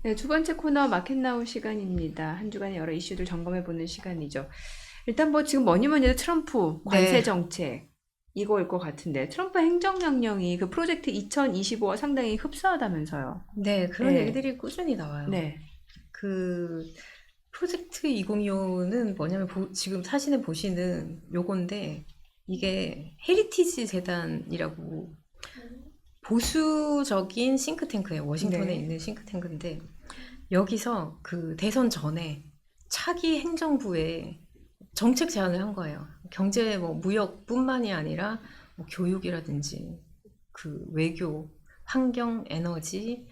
네, 두 번째 코너 마켓 나우 시간입니다. 한 주간의 여러 이슈들 점검해보는 시간이죠. 일단 뭐 지금 뭐니 뭐니 해도 트럼프 관세 네, 정책 이거일 것 같은데 트럼프 행정명령이 그 프로젝트 2025와 상당히 흡사하다면서요. 네, 그런 네, 얘기들이 꾸준히 나와요. 네, 그 프로젝트 2025는 뭐냐면 지금 사진에 보시는 요건데 이게 헤리티지 재단이라고 보수적인 싱크탱크예요. 워싱턴에 네. 있는 싱크탱크인데 여기서 그 대선 전에 차기 행정부에 정책 제안을 한 거예요. 경제 뭐 무역뿐만이 아니라 뭐 교육이라든지 그 외교, 환경, 에너지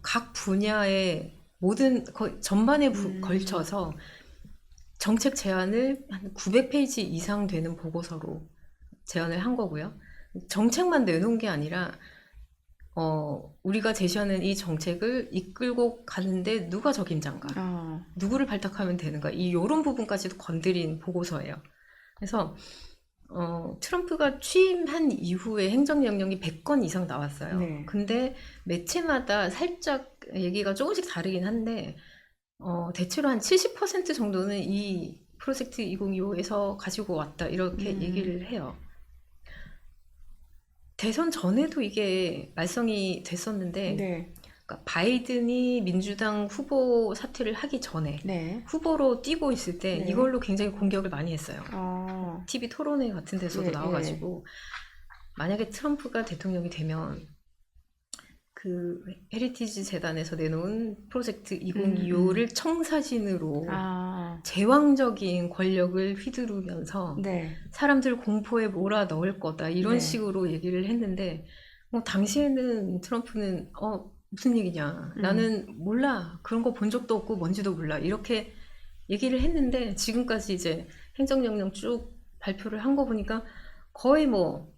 각 분야의 모든 전반에 음, 걸쳐서 정책 제안을 한 900페이지 이상 되는 보고서로 제안을 한 거고요. 정책만 내놓은 게 아니라 우리가 제시하는 이 정책을 이끌고 가는데 누가 적임자인가, 어, 누구를 발탁하면 되는가, 요런 부분까지도 건드린 보고서예요. 그래서 트럼프가 취임한 이후에 행정명령이 100건 이상 나왔어요. 네. 근데 매체마다 살짝 얘기가 조금씩 다르긴 한데, 대체로 한 70% 정도는 이 프로젝트 2025에서 가지고 왔다, 이렇게 음, 얘기를 해요. 대선 전에도 이게 말썽이 됐었는데, 네, 그러니까 바이든이 민주당 후보 사퇴를 하기 전에 네, 후보로 뛰고 있을 때 네. 이걸로 굉장히 공격을 많이 했어요. 어, TV 토론회 같은 데서도 예, 예. 나와가지고 만약에 트럼프가 대통령이 되면 그 헤리티지 재단에서 내놓은 프로젝트 음, 음. 2025를 청사진으로 아, 제왕적인 권력을 휘두르면서 네, 사람들 공포에 몰아 넣을 거다 이런 네. 식으로 얘기를 했는데 당시에는 트럼프는 무슨 얘기냐 음. 나는 몰라 그런 거 본 적도 없고 뭔지도 몰라 이렇게 얘기를 했는데 지금까지 이제 행정명령 쭉 발표를 한 거 보니까 거의 뭐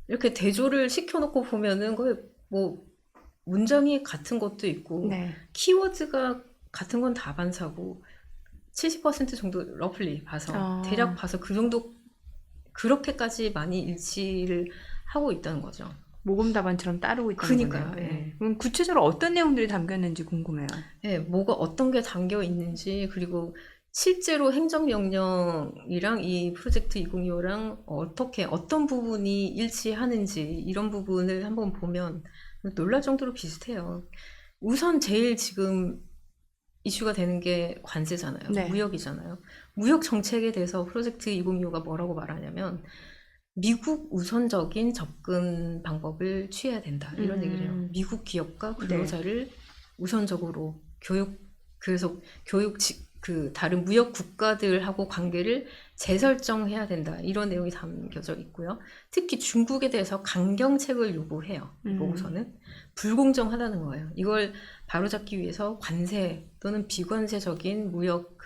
이렇게 대조를 시켜놓고 보면은 거의 뭐 문장이 같은 것도 있고 네. 키워드가 같은 건 다 반사고 70% 정도 러플리 봐서 대략 어, 봐서 그 정도 그렇게까지 많이 일치를 하고 있다는 거죠. 모금 답안처럼 따르고 있다는 그니까요. 거네요. 예. 예. 그럼 구체적으로 어떤 내용들이 담겼는지 궁금해요. 예, 뭐가 어떤 게 담겨 있는지 그리고 실제로 행정명령이랑 이 프로젝트 2025랑 어떻게 어떤 부분이 일치하는지 이런 부분을 한번 보면 놀랄 정도로 비슷해요. 우선 제일 지금 이슈가 되는 게 관세잖아요. 네. 무역이잖아요. 무역 정책에 대해서 프로젝트 2025가 뭐라고 말하냐면 미국 우선적인 접근 방법을 취해야 된다. 이런 얘기를 해요. 음, 미국 기업과 네. 근로자를 우선적으로 그래서 그 다른 무역 국가들하고 관계를 재설정해야 된다. 이런 내용이 담겨져 있고요. 특히 중국에 대해서 강경책을 요구해요. 이 음, 보고서는. 불공정하다는 거예요. 이걸 바로잡기 위해서 관세 또는 비관세적인 무역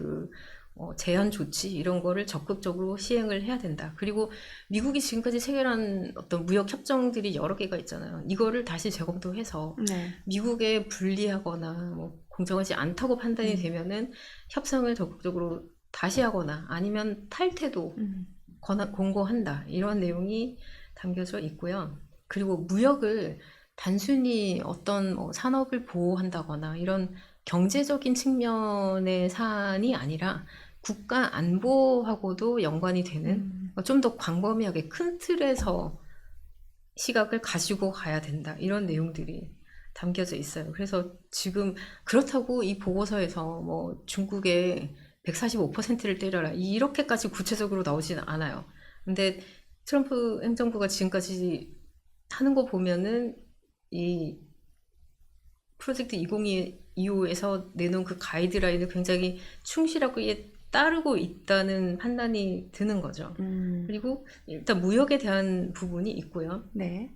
제한 조치 이런 거를 적극적으로 시행을 해야 된다. 그리고 미국이 지금까지 체결한 어떤 무역 협정들이 여러 개가 있잖아요. 이거를 다시 재검토해서 네. 미국에 불리하거나 뭐 공정하지 않다고 판단이 음, 되면은 협상을 적극적으로 다시 하거나 아니면 탈퇴도 음, 공고한다. 이런 내용이 담겨져 있고요. 그리고 무역을 단순히 어떤 뭐 산업을 보호한다거나 이런 경제적인 측면의 사안이 아니라 국가 안보하고도 연관이 되는 음, 좀 더 광범위하게 큰 틀에서 시각을 가지고 가야 된다. 이런 내용들이 담겨져 있어요. 그래서 지금 그렇다고 이 보고서에서 뭐 중국의 145%를 때려라. 이렇게까지 구체적으로 나오지는 않아요. 근데 트럼프 행정부가 지금까지 하는 거 보면은 이 프로젝트 2025에서 내놓은 그 가이드라인을 굉장히 충실하게 따르고 있다는 판단이 드는 거죠. 음, 그리고 일단 무역에 대한 부분이 있고요. 네.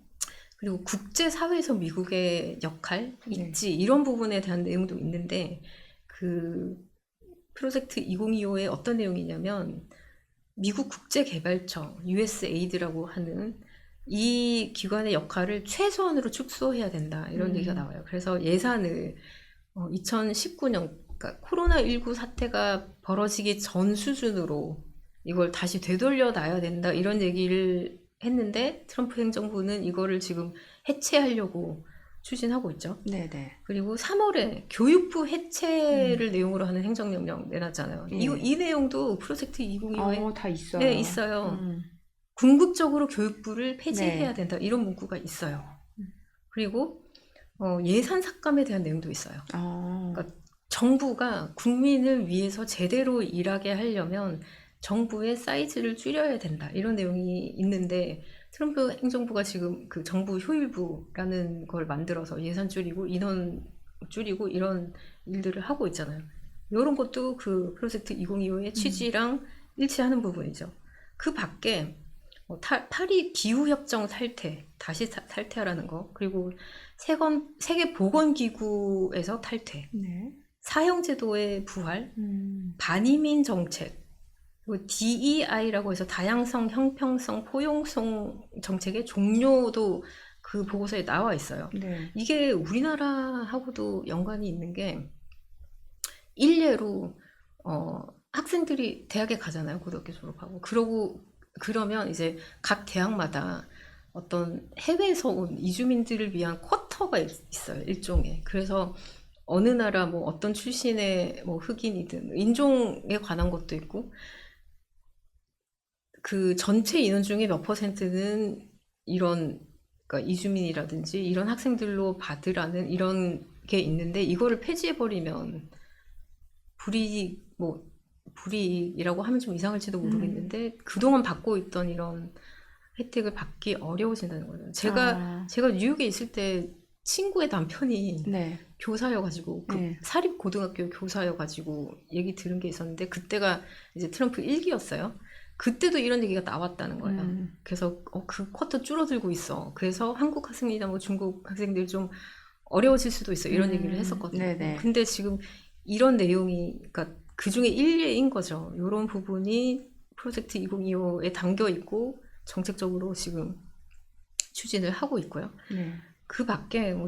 그리고 국제사회에서 미국의 역할, 네. 입지, 이런 부분에 대한 내용도 있는데, 그 프로젝트 2025에 어떤 내용이냐면, 미국 국제개발청, USAID라고 하는 이 기관의 역할을 최소한으로 축소해야 된다. 이런 얘기가 음, 나와요. 그래서 예산을 2019년, 그러니까 코로나19 사태가 벌어지기 전 수준으로 이걸 다시 되돌려 놔야 된다. 이런 얘기를 했는데 트럼프 행정부는 이거를 지금 해체하려고 추진하고 있죠. 네네. 그리고 3월에 교육부 해체를 내용으로 하는 행정명령 내놨잖아요. 예. 이 내용도 프로젝트 2025에 다 있어요. 네, 있어요. 음. 궁극적으로 교육부를 폐지해야 네. 된다. 이런 문구가 있어요. 그리고 예산 삭감에 대한 내용도 있어요. 그러니까 정부가 국민을 위해서 제대로 일하게 하려면 정부의 사이즈를 줄여야 된다. 이런 내용이 있는데 트럼프 행정부가 지금 그 정부 효율부라는 걸 만들어서 예산 줄이고 인원 줄이고 이런 일들을 하고 있잖아요. 이런 것도 그 프로젝트 2025의 취지랑 일치하는 부분이죠. 그 밖에 파리 기후협정 탈퇴, 다시 탈퇴하라는 거, 그리고 세계보건기구에서 탈퇴, 네. 사형제도의 부활, 반이민 정책, 그리고 DEI라고 해서 다양성, 형평성, 포용성 정책의 종료도 그 보고서에 나와 있어요. 네. 이게 우리나라하고도 연관이 있는 게 일례로 학생들이 대학에 가잖아요. 고등학교 졸업하고. 그러면 이제 각 대학마다 어떤 해외에서 온 이주민들을 위한 쿼터가 있어요. 일종의. 그래서 어느 나라 뭐 어떤 출신의 뭐 흑인이든 인종에 관한 것도 있고 그 전체 인원 중에 몇 %는 이런 그러니까 이주민이라든지 이런 학생들로 받으라는 이런 게 있는데 이거를 폐지해버리면 불이익이라고 하면 좀 이상할지도 모르겠는데 그동안 받고 있던 이런 혜택을 받기 어려워진다는 거죠. 제가 뉴욕에 있을 때 친구의 남편이 네. 교사여가지고 네. 사립 고등학교 교사여가지고 얘기 들은 게 있었는데 그때가 이제 트럼프 1기였어요. 그때도 이런 얘기가 나왔다는 거예요. 그래서 그 쿼터 줄어들고 있어. 그래서 한국 학생이나 뭐 중국 학생들 좀 어려워질 수도 있어. 이런 얘기를 했었거든요. 네네. 근데 지금 이런 내용이 그러니까 그 중에 일례인 거죠. 이런 부분이 프로젝트 2025에 담겨 있고 정책적으로 지금 추진을 하고 있고요. 네. 그 밖에 뭐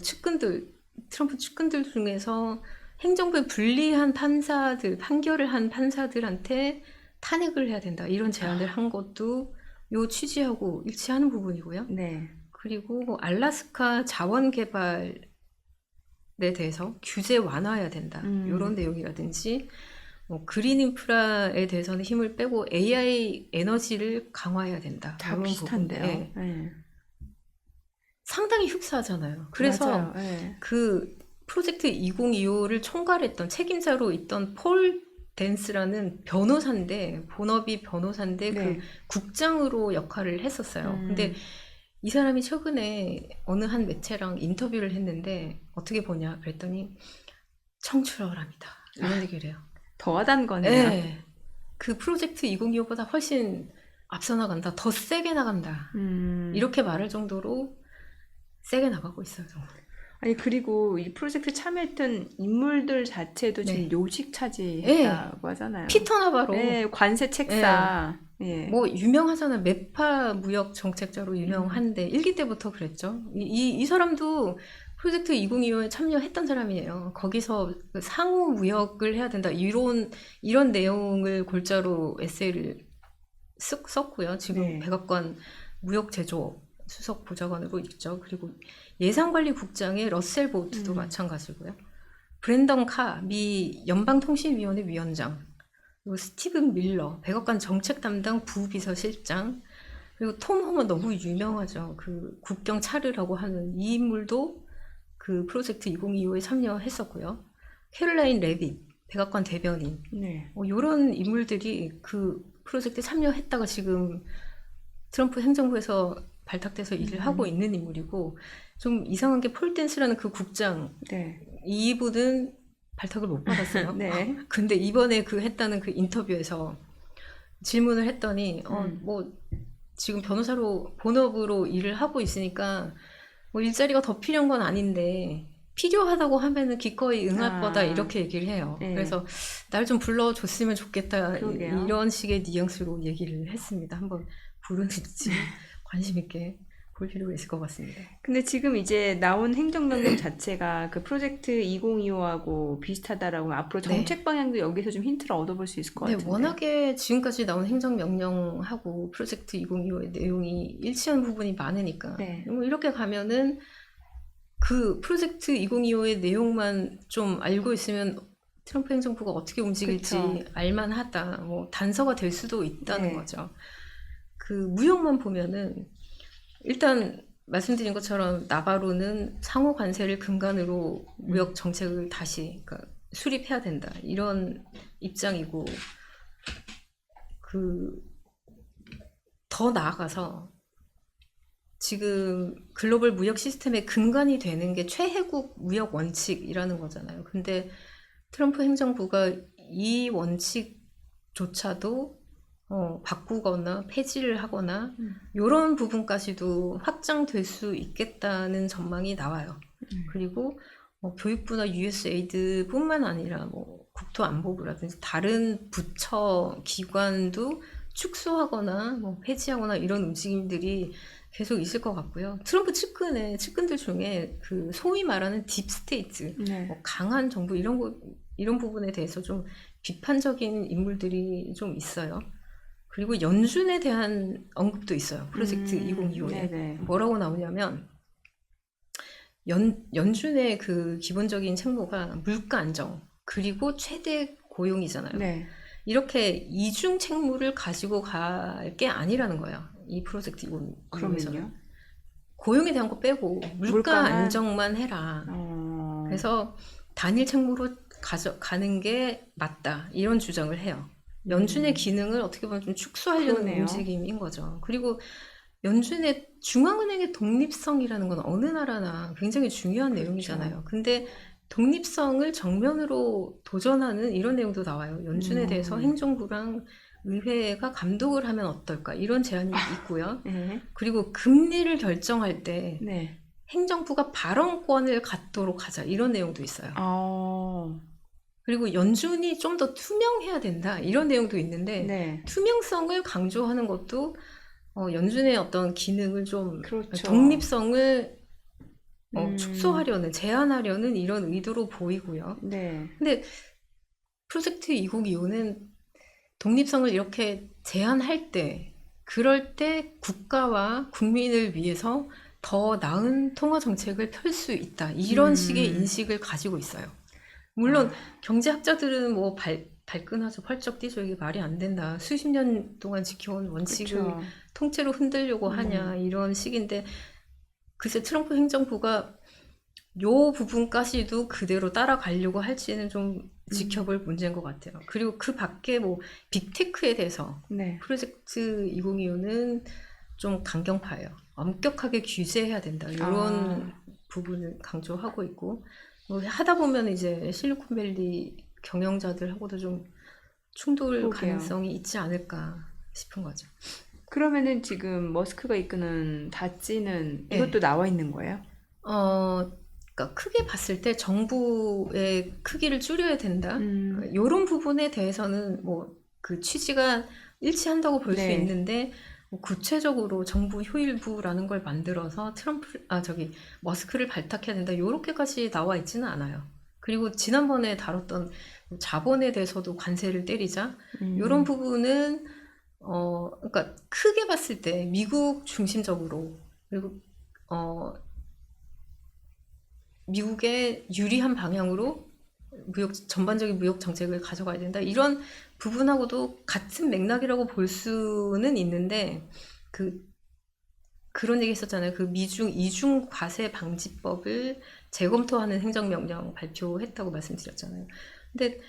트럼프 측근들 중에서 행정부에 불리한 판결을 한 판사들한테 탄핵을 해야 된다. 이런 제안을 한 것도 요 취지하고 일치하는 부분이고요. 네. 그리고 뭐 알래스카 자원 개발에 대해서 규제 완화해야 된다. 이런 내용이라든지 뭐 그린 인프라에 대해서는 힘을 빼고 AI 에너지를 강화해야 된다. 다 이런 비슷한데요. 부분. 네. 네. 상당히 흡사하잖아요. 그래서 맞아요. 네. 그 프로젝트 2025를 총괄했던 책임자로 있던 폴 댄스라는 변호사인데 본업이 변호사인데 네. 그 국장으로 역할을 했었어요. 근데 이 사람이 최근에 어느 한 매체랑 인터뷰를 했는데 어떻게 보냐 그랬더니 청출어랍니다. 이런 얘기를 해요. 더 와닿은 거네요. 네. 그 프로젝트 2025보다 훨씬 앞서 나간다. 더 세게 나간다. 이렇게 말할 정도로 세게 나가고 있어요. 정말. 아니 그리고 이 프로젝트 참여했던 인물들 자체도 네. 지금 요식 차지했다고 하잖아요. 피터 나바로. 네, 관세 책사. 예. 뭐 유명하잖아요. 매파 무역 정책자로 유명한데 1기 때부터 그랬죠. 이 사람도 프로젝트 2025에 참여했던 사람이에요. 거기서 그 상호 무역을 해야 된다. 이런 내용을 골자로 에세이를 쓱 썼고요. 지금 네. 백악관 무역제조 수석 보좌관으로 있죠. 그리고 예산관리국장의 러셀 보트도 마찬가지고요. 브랜던 카, 미 연방통신위원회 위원장, 그리고 스티븐 밀러, 백악관 정책 담당 부비서실장, 그리고 톰 호먼 너무 유명하죠. 그 국경 차르라고 하는 이 인물도 그 프로젝트 2025에 참여했었고요. 캐롤라인 레빗, 백악관 대변인, 네. 이런 인물들이 그 프로젝트에 참여했다가 지금 트럼프 행정부에서 발탁돼서 일을 하고 있는 인물이고 좀 이상한 게 폴 댄스라는 그 국장 네. 이분은 발탁을 못 받았어요. 네. 근데 이번에 했다는 그 인터뷰에서 질문을 했더니 뭐 지금 변호사로 본업으로 일을 하고 있으니까 뭐 일자리가 더 필요한 건 아닌데 필요하다고 하면은 기꺼이 응할 거다 이렇게 얘기를 해요. 네. 그래서 날 좀 불러줬으면 좋겠다 그러게요. 이런 식의 뉘앙스로 얘기를 했습니다. 한번 부르는지 관심 있게 볼 필요가 있을 것 같습니다. 근데 지금 이제 나온 행정명령 자체가 그 프로젝트 2025하고 비슷하다라고 앞으로 정책 방향도 여기서 좀 힌트를 얻어볼 수 있을 것 같은데. 워낙에 지금까지 나온 행정명령하고 프로젝트 2025의 내용이 일치하는 부분이 많으니까 네. 뭐 이렇게 가면은 그 프로젝트 2025의 내용만 좀 알고 있으면 트럼프 행정부가 어떻게 움직일지 그쵸. 알만하다. 뭐 단서가 될 수도 있다는 네. 거죠. 그 무역만 보면은 일단 말씀드린 것처럼 나바로는 상호 관세를 근간으로 무역 정책을 다시 그러니까 수립해야 된다. 이런 입장이고 그 더 나아가서 지금 글로벌 무역 시스템의 근간이 되는 게 최혜국 무역 원칙이라는 거잖아요. 근데 트럼프 행정부가 이 원칙조차도 바꾸거나 폐지를 하거나 이런 부분까지도 확장될 수 있겠다는 전망이 나와요. 그리고 교육부나 USAID뿐만 아니라 뭐 국토안보부라든지 다른 부처 기관도 축소하거나 뭐 폐지하거나 이런 움직임들이 계속 있을 것 같고요. 트럼프 측근들 중에 그 소위 말하는 딥스테이트, 네. 뭐 강한 정부 이런 부분에 대해서 좀 비판적인 인물들이 좀 있어요. 그리고 연준에 대한 언급도 있어요. 프로젝트 2025에. 네네. 뭐라고 나오냐면 연준의 그 기본적인 책무가 물가 안정 그리고 최대 고용이잖아요. 네. 이렇게 이중 책무를 가지고 갈 게 아니라는 거예요. 이 프로젝트 2025에서는. 그러면요? 고용에 대한 거 빼고 물가 물가만? 안정만 해라. 그래서 단일 책무로 가는 게 맞다. 이런 주장을 해요. 연준의 기능을 어떻게 보면 좀 축소하려는 그러네요. 움직임인 거죠. 그리고 연준의 중앙은행의 독립성이라는 건 어느 나라나 굉장히 중요한 그렇죠. 내용이잖아요. 근데 독립성을 정면으로 도전하는 이런 내용도 나와요. 연준에 대해서 행정부랑 의회가 감독을 하면 어떨까 이런 제안이 있고요. 네. 그리고 금리를 결정할 때 네. 행정부가 발언권을 갖도록 하자 이런 내용도 있어요. 그리고 연준이 좀 더 투명해야 된다 이런 내용도 있는데 네. 투명성을 강조하는 것도 연준의 어떤 기능을 좀 그렇죠. 독립성을 축소하려는 제한하려는 이런 의도로 보이고요. 네. 근데 프로젝트 2025는 독립성을 이렇게 제한할 때 그럴 때 국가와 국민을 위해서 더 나은 통화 정책을 펼 수 있다. 이런 식의 인식을 가지고 있어요. 물론 경제학자들은 뭐 발끈하죠. 펄쩍 뛰죠. 이게 말이 안 된다. 수십 년 동안 지켜온 원칙을 그쵸. 통째로 흔들려고 하냐 이런 식인데 글쎄 트럼프 행정부가 요 부분까지도 그대로 따라가려고 할지는 좀 지켜볼 문제인 것 같아요. 그리고 그 밖에 뭐 빅테크에 대해서 네. 프로젝트 2025는 좀 강경파예요. 엄격하게 규제해야 된다. 이런 부분을 강조하고 있고 뭐 하다 보면 이제 실리콘밸리 경영자들하고도 좀 충돌 그러게요. 가능성이 있지 않을까 싶은 거죠. 그러면은 지금 머스크가 이끄는 다찌는 네. 이것도 나와 있는 거예요? 그러니까 크게 봤을 때 정부의 크기를 줄여야 된다. 이런 부분에 대해서는 뭐 그 취지가 일치한다고 볼 수 네. 있는데 뭐 구체적으로 정부 효일부라는 걸 만들어서 머스크를 발탁해야 된다. 이렇게까지 나와 있지는 않아요. 그리고 지난번에 다뤘던 자본에 대해서도 관세를 때리자. 이런 부분은 그러니까 크게 봤을 때 미국 중심적으로 그리고 미국에 유리한 방향으로 전반적인 무역 정책을 가져가야 된다. 이런 부분하고도 같은 맥락이라고 볼 수는 있는데 그런 얘기 했었잖아요. 그 미중 이중 과세 방지법을 재검토하는 행정명령 발표했다고 말씀드렸잖아요. 근데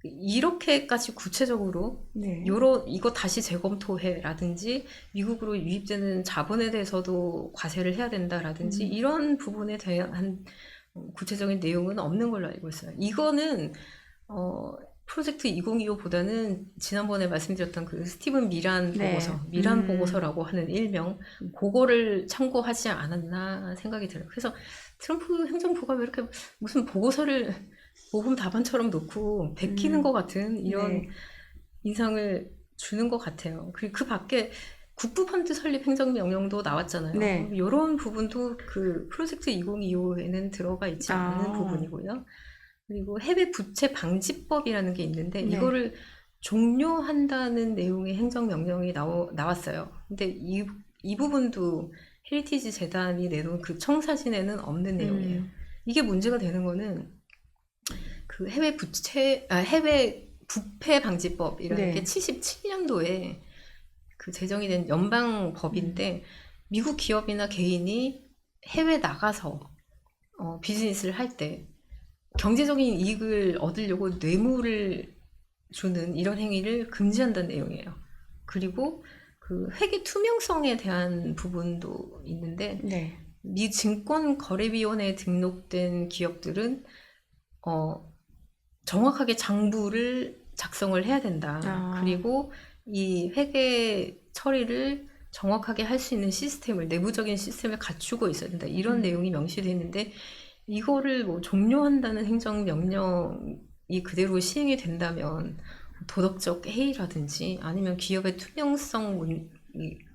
이렇게까지 구체적으로 네. 이거 다시 재검토해라든지 미국으로 유입되는 자본에 대해서도 과세를 해야 된다라든지 이런 부분에 대한 구체적인 내용은 없는 걸로 알고 있어요. 이거는 프로젝트 2025보다는 지난번에 말씀드렸던 그 스티븐 미란 네. 보고서, 미란 보고서라고 하는 일명 그거를 참고하지 않았나 생각이 들어요. 그래서 트럼프 행정부가 왜 이렇게 무슨 보고서를 모범 답안처럼 놓고 베끼는 것 같은 이런 네. 인상을 주는 것 같아요. 그리고 그 밖에 국부펀드 설립 행정명령도 나왔잖아요. 네. 이런 부분도 그 프로젝트 2025에는 들어가 있지 않은 부분이고요. 그리고 해외 부채 방지법이라는 게 있는데 네. 이거를 종료한다는 내용의 행정명령이 나왔어요. 근데 이 부분도 헤리티지 재단이 내놓은 그 청사진에는 없는 내용이에요. 이게 문제가 되는 거는 그 해외 부패 방지법이라는 네. 게 77년도에 그 제정이 된 연방법인데 미국 기업이나 개인이 해외 나가서 비즈니스를 할 때 경제적인 이익을 얻으려고 뇌물을 주는 이런 행위를 금지한다는 내용이에요. 그리고 그 회계 투명성에 대한 부분도 있는데 네. 미 증권거래위원회에 등록된 기업들은 정확하게 장부를 작성을 해야 된다. 아. 그리고 이 회계 처리를 정확하게 할 수 있는 시스템을, 내부적인 시스템을 갖추고 있어야 된다. 이런 내용이 명시되어 있는데 이거를 뭐 종료한다는 행정명령이 그대로 시행이 된다면 도덕적 해이라든지 아니면 기업의 투명성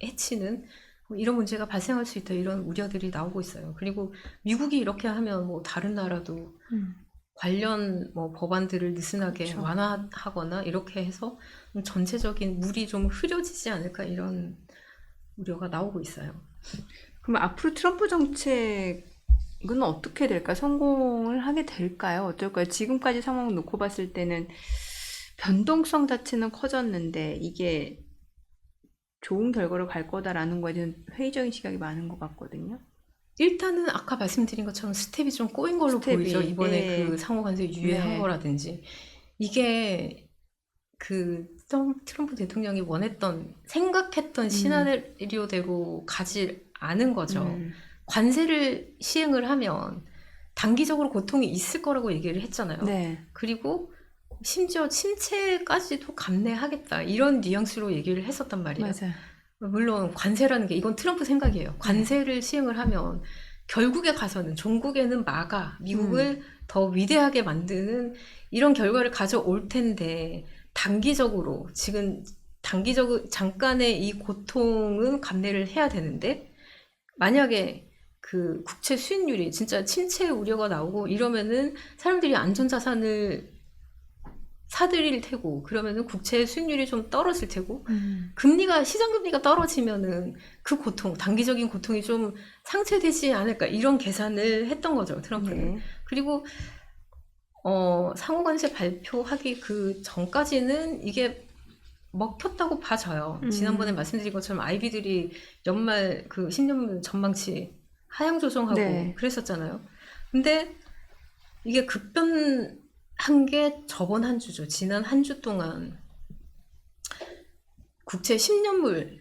해치는 뭐 이런 문제가 발생할 수 있다. 이런 우려들이 나오고 있어요. 그리고 미국이 이렇게 하면 뭐 다른 나라도 관련 뭐 법안들을 느슨하게 그쵸. 완화하거나 이렇게 해서 전체적인 물이 좀 흐려지지 않을까 이런 우려가 나오고 있어요. 그럼 앞으로 트럼프 정책은 어떻게 될까? 성공을 하게 될까요? 어떨까요? 지금까지 상황 놓고 봤을 때는 변동성 자체는 커졌는데 이게 좋은 결과로 갈 거다라는 거에 대한 회의적인 시각이 많은 것 같거든요. 일단은 아까 말씀드린 것처럼 스텝이 좀 꼬인 걸로 보이죠. 이번에 예. 그 상호관세 유예한 네. 거라든지 이게 그 트럼프 대통령이 원했던 생각했던 시나리오대로 가지 않은 거죠. 관세를 시행을 하면 단기적으로 고통이 있을 거라고 얘기를 했잖아요. 네. 그리고 심지어 침체까지도 감내하겠다 이런 뉘앙스로 얘기를 했었단 말이에요. 맞아요. 물론 관세라는 게 이건 트럼프 생각이에요. 관세를 시행을 하면 결국에 가서는 종국에는 미국을 더 위대하게 만드는 이런 결과를 가져올 텐데 단기적으로 잠깐의 이 고통은 감내를 해야 되는데 만약에 그 국채 수익률이 진짜 침체 우려가 나오고 이러면은 사람들이 안전자산을 사들일 테고 그러면은 국채 수익률이 좀 떨어질 테고 시장 금리가 떨어지면은 그 고통, 단기적인 고통이 좀 상쇄되지 않을까 이런 계산을 했던 거죠, 트럼프는. 네. 그리고 상호관세 발표하기 그 전까지는 이게 먹혔다고 봐져요. 지난번에 말씀드린 것처럼 아이비들이 연말 그 10년 전망치 하향 조정하고 네. 그랬었잖아요. 근데 이게 급변한 게 저번 한 주죠. 지난 한 주 동안 국채 10년물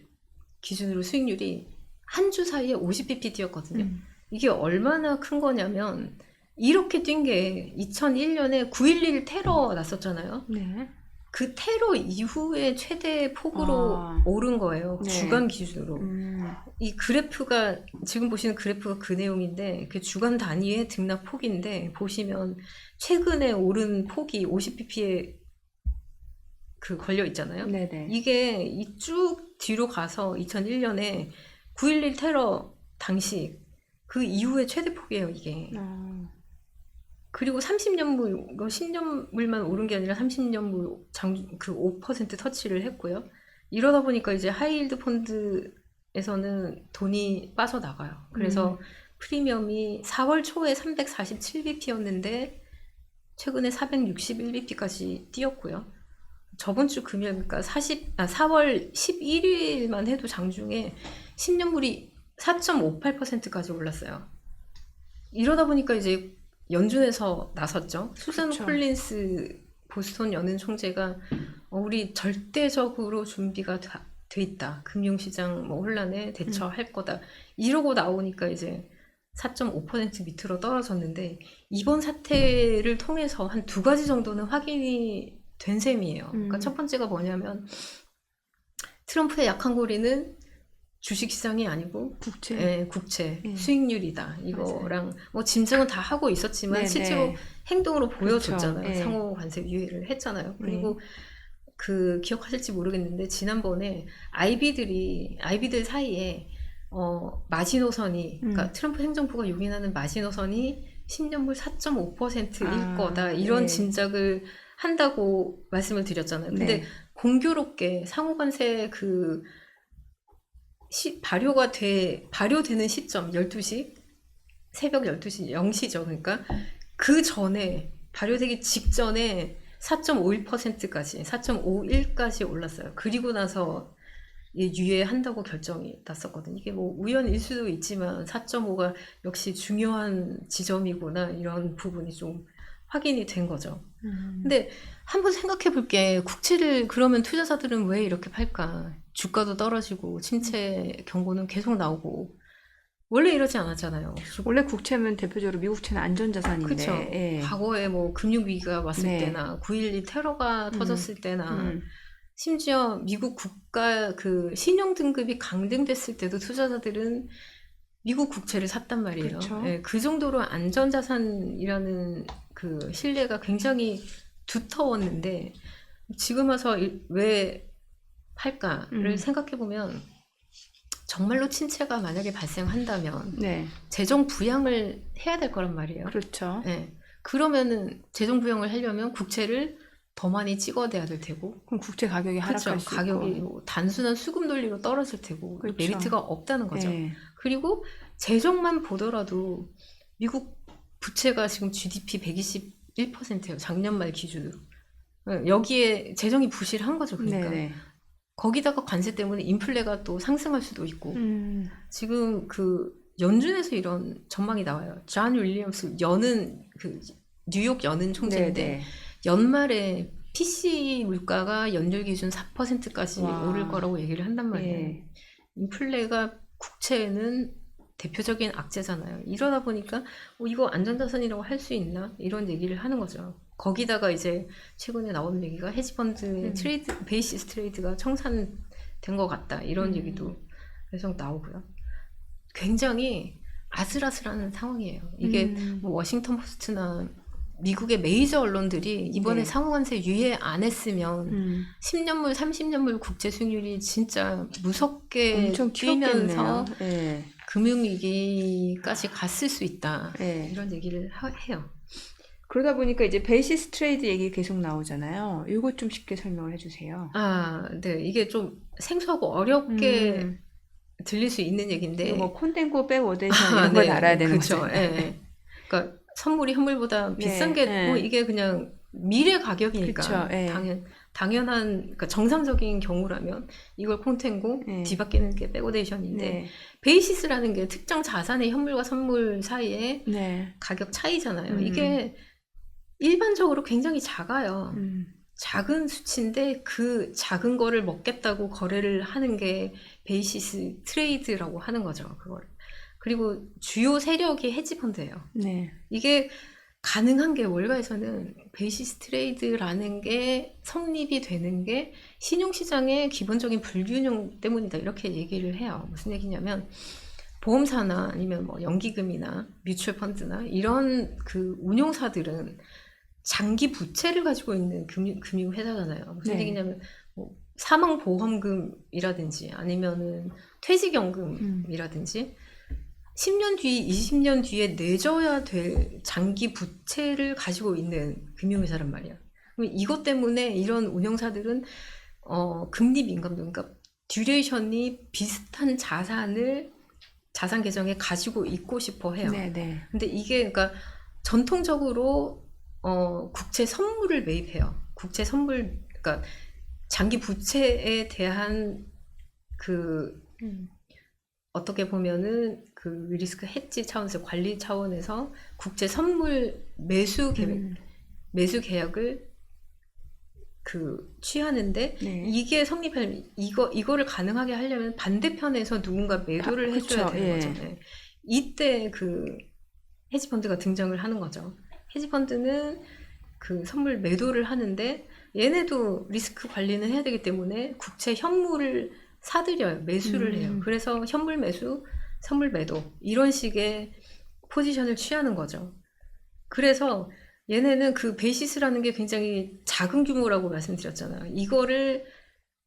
기준으로 수익률이 한 주 사이에 50bp 뛰었거든요. 이게 얼마나 큰 거냐면 이렇게 뛴 게 2001년에 9.11 테러 났었잖아요. 네. 그 테러 이후에 최대 폭으로 오른 거예요. 네. 주간 기준으로. 이 그래프가 지금 보시는 그래프가 그 내용인데 그 주간 단위의 등락 폭인데 보시면 최근에 오른 폭이 50pp에 그 걸려 있잖아요. 네네. 이게 이 쭉 뒤로 가서 2001년에 9.11 테러 당시 그 이후에 최대 폭이에요, 이게. 그리고 30년물, 10년물만 오른 게 아니라 30년물 그 5% 터치를 했고요. 이러다 보니까 이제 하이힐드 펀드에서는 돈이 빠져나가요. 그래서 프리미엄이 4월 초에 347bp였는데 최근에 461bp까지 뛰었고요. 저번 주 금요일, 그러니까 4월 11일만 해도 장중에 10년물이 4.58%까지 올랐어요. 이러다 보니까 이제 연준에서 나섰죠. 수잔 그렇죠. 콜린스 보스턴 연은 총재가 우리 절대적으로 준비가 돼 있다. 금융시장 뭐 혼란에 대처할 거다. 이러고 나오니까 이제 4.5% 밑으로 떨어졌는데 이번 사태를 통해서 한 두 가지 정도는 확인이 된 셈이에요. 그러니까 첫 번째가 뭐냐면 트럼프의 약한 고리는 주식시장이 아니고 국채 수익률이다. 이거랑 맞아요. 뭐 짐작은 다 하고 있었지만 네네. 실제로 행동으로 보여줬잖아요. 그렇죠. 상호 관세 유예를 했잖아요. 그리고 그 기억하실지 모르겠는데 지난번에 아이비들 사이에 마지노선이 그러니까 트럼프 행정부가 용인하는 마지노선이 10년물 4.5%일 거다. 이런 짐작을 한다고 말씀을 드렸잖아요. 근데 공교롭게 상호관세 그 발효되는 시점 12시, 새벽 12시 0시죠. 그러니까 그 전에 발효되기 직전에 4.51%까지 4.51까지 올랐어요. 그리고 나서 유예한다고 결정이 났었거든요. 이게 뭐 우연일 수도 있지만 4.5가 역시 중요한 지점이구나 이런 부분이 좀 확인이 된 거죠. 근데 한번 생각해 볼게. 국채를 그러면 투자자들은 왜 이렇게 팔까? 주가도 떨어지고 침체 경고는 계속 나오고 원래 이러지 않았잖아요. 원래 국채면 대표적으로 미국 국채는 안전자산인데. 그렇죠. 예. 과거에 뭐 금융위기가 왔을 네. 때나 9.12 테러가 터졌을 때나 음. 심지어 미국 국가 그 신용 등급이 강등됐을 때도 투자자들은 미국 국채를 샀단 말이에요. 그쵸. 예, 그 정도로 안전자산이라는 그 신뢰가 굉장히 두터웠는데 지금 와서 왜 팔까를 생각해 보면 정말로 침체가 만약에 발생한다면 네. 재정 부양을 해야 될 거란 말이에요. 그렇죠. 예. 그러면은 재정 부양을 하려면 국채를 더 많이 찍어대야 될 테고, 그럼 국채 가격이 하락할 그렇죠. 수 가격이 있고. 뭐 단순한 수급 논리로 떨어질 테고 그렇죠. 메리트가 없다는 거죠. 예. 그리고 재정만 보더라도 미국 부채가 지금 GDP 121%예요. 작년 말 기준으로. 예, 여기에 재정이 부실한 거죠. 그러니까 네네. 거기다가 관세 때문에 인플레가 또 상승할 수도 있고 지금 그 연준에서 이런 전망이 나와요. 존 윌리엄스 그 뉴욕 연은 총재인데 네네. 연말에 PC 물가가 연율 기준 4%까지 와. 오를 거라고 얘기를 한단 말이에요. 예. 인플레가 국채에는 대표적인 악재잖아요. 이러다 보니까 이거 안전자산이라고 할 수 있나? 이런 얘기를 하는 거죠. 거기다가 이제 최근에 나오는 얘기가 헤지펀드의 베이시스 트레이드가 청산된 것 같다. 이런 얘기도 계속 나오고요. 굉장히 아슬아슬한 상황이에요. 이게 뭐 워싱턴 포스트나 미국의 메이저 언론들이 이번에 네. 상호관세 유예 안 했으면 10년물, 30년물 국제 수익률이 진짜 무섭게 엄청 뛰면서 튀었겠네요. 예. 금융위기까지 갔을 수 있다. 예. 이런 얘기를 해요. 그러다 보니까 이제 베이시스 트레이드 얘기 계속 나오잖아요. 이거 좀 쉽게 설명을 해주세요. 아, 네. 이게 좀 생소하고 어렵게 들릴 수 있는 얘기인데. 뭐 콘덴고 백워데이션 이런 건 알아야 되는 그쵸. 거죠. 예. 그러니까 선물이 현물보다 비싼 게 뭐 이게 그냥 미래 가격이니까 그쵸, 예. 당연한 그러니까 정상적인 경우라면 이걸 콘텐고 뒤바뀌는 게 백워데이션인데 네. 베이시스라는 게 특정 자산의 현물과 선물 사이의 네. 가격 차이잖아요. 이게 일반적으로 굉장히 작아요. 작은 수치인데 그 작은 거를 먹겠다고 거래를 하는 게 베이시스 트레이드라고 하는 거죠. 그걸. 그리고 주요 세력이 헤지펀드예요. 네. 이게 가능한 게 월가에서는 베이시스 트레이드라는 게 성립이 되는 게 신용시장의 기본적인 불균형 때문이다. 이렇게 얘기를 해요. 무슨 얘기냐면 보험사나 아니면 뭐 연기금이나 뮤추얼 펀드나 이런 그 운용사들은 장기 부채를 가지고 있는 금융회사잖아요. 무슨 얘기냐면 뭐 사망보험금이라든지 아니면은 퇴직연금이라든지 10년 뒤, 20년 뒤에 내줘야 될 장기 부채를 가지고 있는 금융회사란 말이야. 이것 때문에 이런 운영사들은 금리 민감도, 그러니까 듀레이션이 비슷한 자산을 자산 계정에 가지고 있고 싶어 해요. 네네. 근데 이게 그러니까 전통적으로 국채 선물을 매입해요. 국채 선물, 그러니까 장기 부채에 대한 그 어떻게 보면은 그 리스크 헤지 차원에서 관리 차원에서 국제 선물 매수 계약을 그 취하는데 네. 이게 성립하려면 이거를 가능하게 하려면 반대편에서 누군가 매도를 해줘야 되는 거죠. 네. 이때 그 헤지펀드가 등장을 하는 거죠. 헤지펀드는 그 선물 매도를 하는데 얘네도 리스크 관리는 해야 되기 때문에 국채 현물을 사들여요. 매수를 해요. 그래서 현물 매수, 선물 매도 이런 식의 포지션을 취하는 거죠. 그래서 얘네는 그 베이시스라는 게 굉장히 작은 규모라고 말씀드렸잖아요. 이거를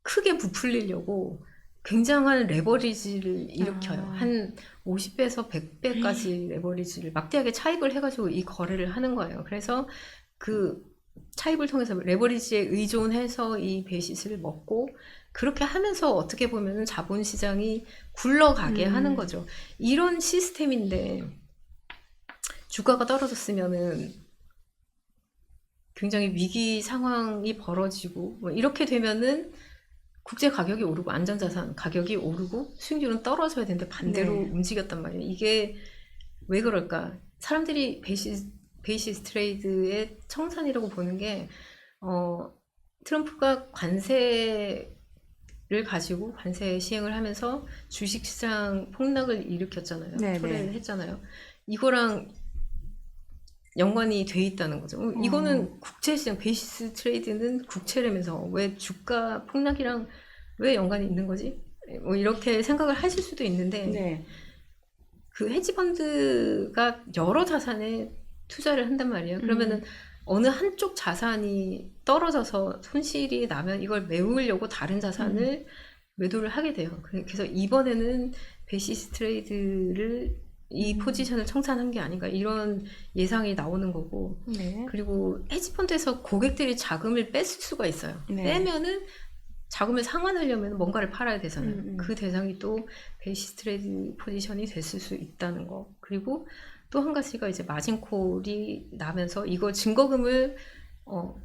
크게 부풀리려고 굉장한 레버리지를 일으켜요. 한 50배에서 100배까지 레버리지를 막대하게 차입을 해가지고 이 거래를 하는 거예요. 그래서 그 차입을 통해서 레버리지에 의존해서 이 베이시스를 먹고 그렇게 하면서 어떻게 보면 자본시장이 굴러가게 하는 거죠. 이런 시스템인데 주가가 떨어졌으면은 굉장히 위기 상황이 벌어지고 뭐 이렇게 되면은 국제 가격이 오르고 안전자산 가격이 오르고 수익률은 떨어져야 되는데 반대로 네. 움직였단 말이에요. 이게 왜 그럴까? 사람들이 베이시스 트레이드의 청산이라고 보는 게 트럼프가 관세를 가지고 관세 시행을 하면서 주식시장 폭락을 일으켰잖아요. 네네. 초래를 했잖아요. 이거랑 연관이 돼 있다는 거죠. 이거는 국채시장, 베이시스 트레이드는 국채라면서 왜 주가 폭락이랑 왜 연관이 있는 거지? 뭐 이렇게 생각을 하실 수도 있는데 네. 그 헤지펀드가 여러 자산에 투자를 한단 말이에요. 그러면은 어느 한쪽 자산이 떨어져서 손실이 나면 이걸 메우려고 다른 자산을 매도를 하게 돼요. 그래서 이번에는 베이시스 트레이드를 이 포지션을 청산한 게 아닌가 이런 예상이 나오는 거고 네. 그리고 헤지펀드에서 고객들이 자금을 뺐을 수가 있어요. 네. 빼면은 자금을 상환하려면 뭔가를 팔아야 되잖아요. 그 대상이 또 베이시스 트레이드 포지션이 됐을 수 있다는 거. 그리고 또 한 가지가 이제 마진콜이 나면서 이거 증거금을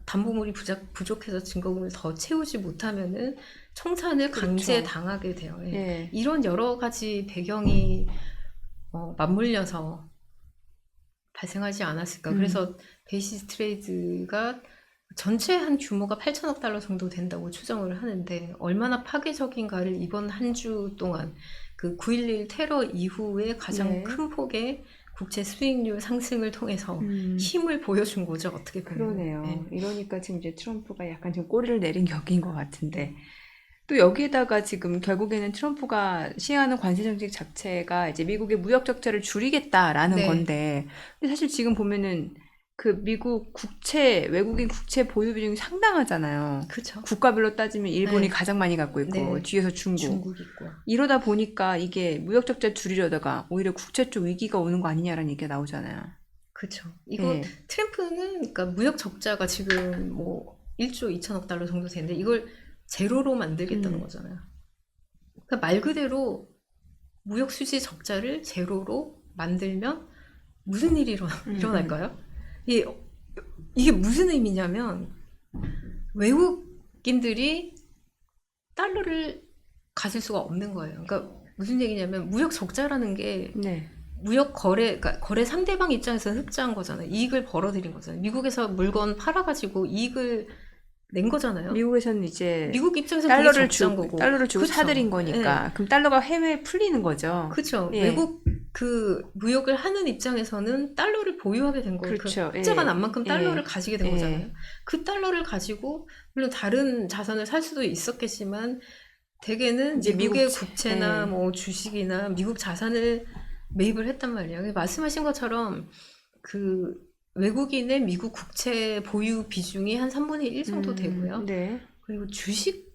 담보물이 부족해서 증거금을 더 채우지 못하면은 청산을 강제 그렇죠. 당하게 돼요. 예. 예. 이런 여러 가지 배경이 맞물려서 발생하지 않았을까. 그래서 베이시스 트레이드가 전체 한 규모가 8천억 달러 정도 된다고 추정을 하는데 얼마나 파괴적인가를 이번 한 주 동안 그 9.11 테러 이후에 가장 네. 큰 폭의 국채 수익률 상승을 통해서 힘을 보여준 거죠. 어떻게 보면. 그러네요. 네. 이러니까 지금 이제 트럼프가 약간 지금 꼬리를 내린 격인 것 같은데. 또 여기에다가 지금 결국에는 트럼프가 시행하는 관세 정책 자체가 이제 미국의 무역 적자를 줄이겠다라는 네. 건데, 근데 사실 지금 보면은 그 미국 국채, 외국인 국채 보유 비중이 상당하잖아요. 그렇죠. 국가별로 따지면 일본이 네. 가장 많이 갖고 있고, 네. 뒤에서 중국. 중국 있고. 이러다 보니까 이게 무역 적자 줄이려다가 오히려 국채 쪽 위기가 오는 거 아니냐라는 얘기가 나오잖아요. 그렇죠. 이거 예. 트럼프는 그러니까 무역 적자가 지금 뭐 1조 2천억 달러 정도 되는데 이걸 제로로 만들겠다는 거잖아요. 그러니까 말 그대로 무역 수지 적자를 제로로 만들면 무슨 일이 일어날까요? 이게 무슨 의미냐면 외국인들이 달러를 가질 수가 없는 거예요. 그러니까 무슨 얘기냐면 무역 적자라는 게 네. 무역 그러니까 거래 상대방 입장에서 흑자한 거잖아요. 이익을 벌어들인 거잖아요. 미국에서 물건 팔아가지고 이익을 낸 거잖아요. 미국에서는 이제 미국 입장에서 달러를 그게 적자인 주고 거고. 달러를 주고 그쵸. 사들인 거니까 그럼 달러가 해외에 풀리는 거죠. 그렇죠. 예. 외국 그 무역을 하는 입장에서는 달러를 보유하게 된 거예요. 그렇죠. 그 흑자가 예. 난 만큼 달러를 예. 가지게 된 예. 거잖아요. 그 달러를 가지고 물론 다른 자산을 살 수도 있었겠지만 대개는 이제 미국의 미국 국채나 예. 뭐 주식이나 미국 자산을 매입을 했단 말이에요. 말씀하신 것처럼 그 외국인의 미국 국채 보유 비중이 한 3분의 1 정도 되고요. 네. 그리고 주식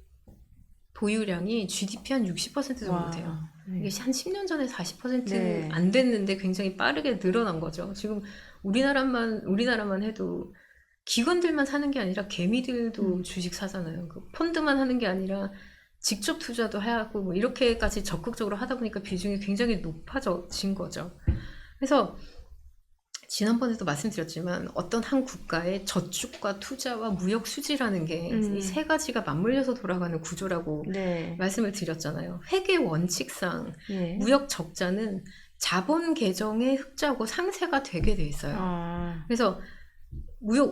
보유량이 GDP 한 60% 정도 와. 돼요. 네. 이게 한 10년 전에 40%는 네. 안 됐는데 굉장히 빠르게 늘어난 거죠. 지금 우리나라만 해도 기관들만 사는 게 아니라 개미들도 주식 사잖아요. 그 펀드만 하는 게 아니라 직접 투자도 하고 뭐 이렇게까지 적극적으로 하다 보니까 비중이 굉장히 높아진 거죠. 그래서 지난번에도 말씀드렸지만 어떤 한 국가의 저축과 투자와 무역 수지라는 게 이 세 가지가 맞물려서 돌아가는 구조라고 네. 말씀을 드렸잖아요. 회계 원칙상 예. 무역 적자는 자본 계정의 흑자고 상세가 되게 돼 있어요. 아. 그래서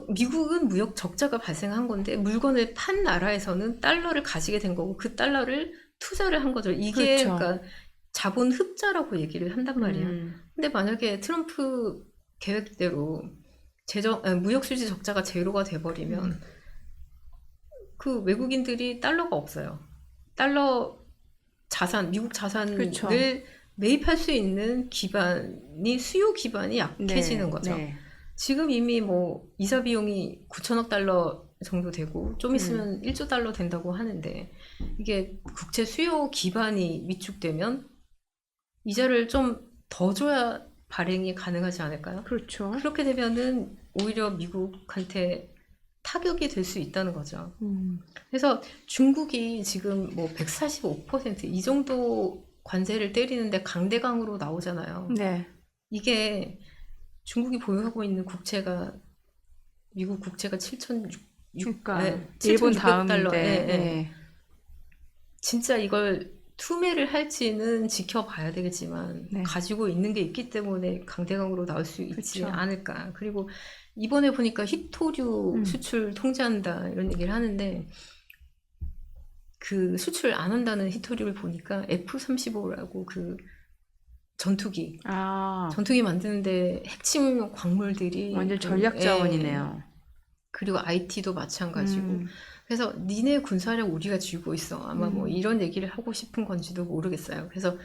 미국은 무역 적자가 발생한 건데 물건을 판 나라에서는 달러를 가지게 된 거고 그 달러를 투자를 한 거죠. 이게 그렇죠. 그러니까 자본 흑자라고 얘기를 한단 말이에요. 근데 만약에 트럼프 계획대로 무역 수지 적자가 제로가 돼버리면 그 외국인들이 달러가 없어요. 달러 자산, 미국 자산을 그렇죠. 매입할 수 있는 수요 기반이 약해지는 네. 거죠. 네. 지금 이미 뭐 이자 비용이 9천억 달러 정도 되고 좀 있으면 1조 달러 된다고 하는데 이게 국채 수요 기반이 위축되면 이자를 좀 더 줘야 발행이 가능하지 않을까요? 그렇죠. 그렇게 되면은 오히려 미국한테 타격이 될 수 있다는 거죠. 음. 그래서 중국이 지금 뭐 145%이 정도 관세를 때리는데 강대강으로 나오잖아요. 네. 이게 중국이 보유하고 있는 국채가 미국 국채가 7,600, 그러니까 네, 일본 7,600달러. 다음인데. 예, 예. 예. 진짜 이걸 투매를 할지는 지켜봐야 되겠지만 네. 가지고 있는 게 있기 때문에 강대강으로 나올 수 있지 그쵸. 않을까. 그리고 이번에 보니까 히토류 음. 수출 통제한다 이런 얘기를 하는데 그 수출 안 한다는 히토류를 보니까 F-35라고 그 전투기 아, 만드는데 핵심 광물들이 완전 그, 전략 자원이네요. 그리고 IT도 마찬가지고. 음. 그래서 니네 군사력 우리가 쥐고 있어. 아마 뭐 음. 이런 얘기를 하고 싶은 건지도 모르겠어요. 그래서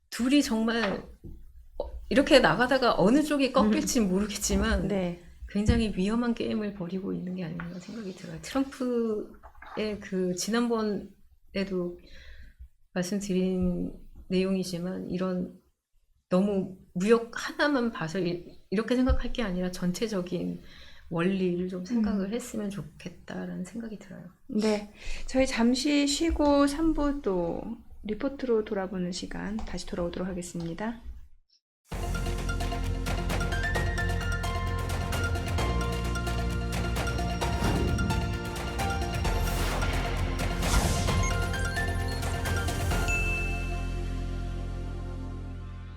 둘이 정말 이렇게 나가다가 어느 쪽이 꺾일지 모르겠지만 네. 굉장히 위험한 게임을 벌이고 있는 게 아닌가 생각이 들어요. 트럼프의 그 지난번에도 말씀드린 내용이지만 이런 너무 무역 하나만 봐서 이렇게 생각할 게 아니라 전체적인 원리를 좀 생각을 했으면 좋겠다라는 생각이 들어요. 네. 저희 잠시 쉬고 3부 또 리포트로 돌아보는 시간 다시 돌아오도록 하겠습니다.